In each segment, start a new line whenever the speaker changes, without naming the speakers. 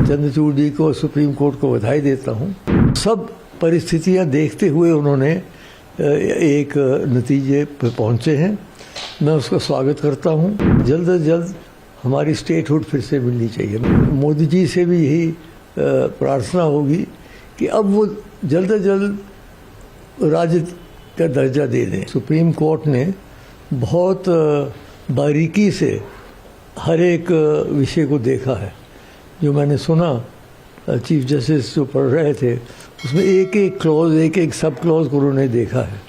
चंद्रचूड़ जी को supreme court को बधाई देता हूँ। सब परिस्थितियाँ देखते हुए उन्होंने एक नतीजे पर पहुँचे हैं। मैं उसका स्वागत करता हूँ। जल्द से जल्द हमारी स्टेटहुड फिर से मिलनी चाहिए। मोदी जी से भी यही प्रार्थना होगी कि अब वो जल्द से जल्द राज्य का दर्जा दे दें। सुप्रीम कोर्ट ने बहुत बारीकी से हर एक विषय को देखा है। जो मैंने सुना चीफ जस्टिस जो पढ़ रहे थे उसमें एक एक क्लॉज, एक एक सब क्लॉज को उन्होंने देखा है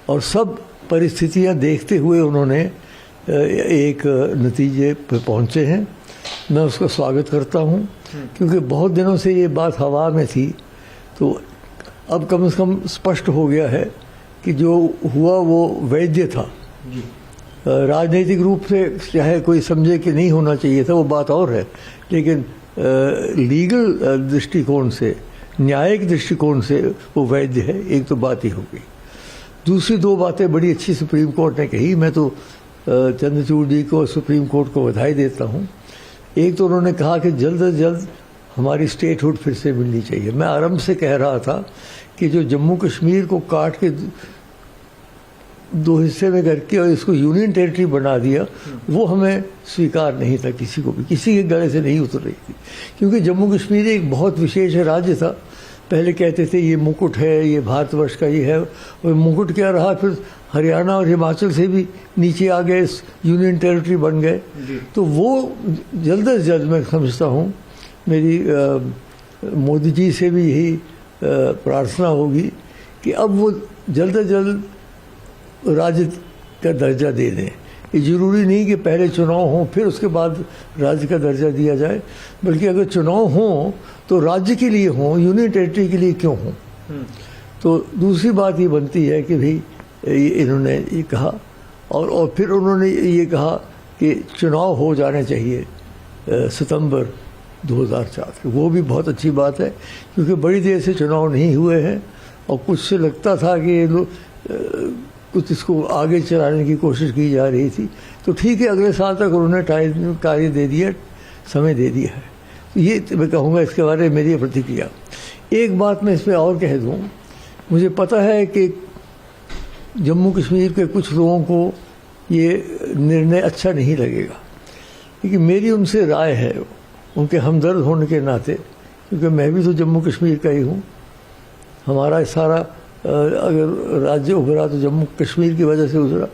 और सब परिस्थितियां देखते हुए उन्होंने एक नतीजे पर पहुंचे हैं। मैं उसका स्वागत करता हूं क्योंकि बहुत दिनों से ये बात हवा में थी, तो अब कम से कम स्पष्ट हो गया है कि जो हुआ वो वैध था। राजनीतिक रूप से चाहे कोई समझे कि नहीं होना चाहिए था वो बात और है, लेकिन लीगल दृष्टिकोण से, न्यायिक दृष्टिकोण से वो वैध है। एक तो बात ही हो गई। दूसरी दो बातें बड़ी अच्छी सुप्रीम कोर्ट ने कही। मैं तो चंद्रचूड़ जी को, सुप्रीम कोर्ट को बधाई देता हूँ। एक तो उन्होंने कहा कि जल्द से जल्द हमारी स्टेटहुड फिर से मिलनी चाहिए। मैं आरंभ से कह रहा था कि जो जम्मू कश्मीर को काट के दो हिस्से में करके और इसको यूनियन टेरिटरी बना दिया, वो हमें स्वीकार नहीं था। किसी को भी, किसी के गले से नहीं उतर रही थी, क्योंकि जम्मू कश्मीर एक बहुत विशेष राज्य था। पहले कहते थे ये मुकुट है, ये भारतवर्ष का ये है, और मुकुट क्या रहा, फिर हरियाणा और हिमाचल से भी नीचे आ गए, यूनियन टेरिटरी बन गए। तो वो जल्द से जल्द, मैं समझता हूँ, मेरी मोदी जी से भी यही प्रार्थना होगी कि अब वो जल्द से जल्द राज्य का दर्जा दे दें। ये जरूरी नहीं कि पहले चुनाव हो फिर उसके बाद राज्य का दर्जा दिया जाए, बल्कि अगर चुनाव हो तो राज्य के लिए हो, यूनियन टेरिटरी के लिए क्यों हो। तो दूसरी बात ये बनती है कि भाई इन्होंने ये कहा और फिर उन्होंने ये कहा कि चुनाव हो जाने चाहिए सितंबर 2004। वो भी बहुत अच्छी बात है, क्योंकि बड़ी देर से चुनाव नहीं हुए हैं और कुछ से लगता था कि ये लोग कुछ इसको आगे चलाने की कोशिश की जा रही थी। तो ठीक है, अगले साल तक उन्होंने टाइम कार्य दे दिया, समय दे दिया है। तो ये मैं कहूँगा इसके बारे में मेरी प्रतिक्रिया। एक बात मैं इसमें और कह दूँ, मुझे पता है कि जम्मू कश्मीर के कुछ लोगों को ये निर्णय अच्छा नहीं लगेगा, लेकिन मेरी उनसे राय है, उनके हमदर्द होने के नाते, क्योंकि मैं भी तो जम्मू कश्मीर का ही हूँ। हमारा सारा अगर राज्य उभरा तो जम्मू कश्मीर की वजह से उभरा।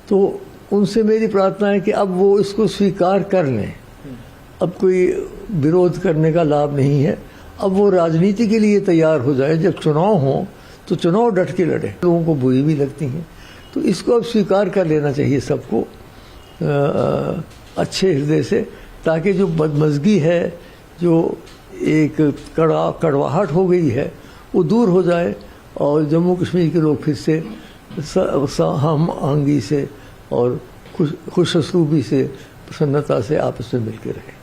तो उनसे मेरी प्रार्थना है कि अब वो इसको स्वीकार कर लें। अब कोई विरोध करने का लाभ नहीं है। अब वो राजनीति के लिए तैयार हो जाए। जब चुनाव हो तो चुनाव डट के लड़े। लोगों को बुरी भी लगती हैं, तो इसको अब स्वीकार कर लेना चाहिए सबको अच्छे हृदय से, ताकि जो बदमज़गी है, जो एक कड़वाहट हो गई है, वो दूर हो जाए और जम्मू कश्मीर के लोग फिर से हम आंगी से और खुश असलूबी से, प्रसन्नता से आपस में मिलकर रहें।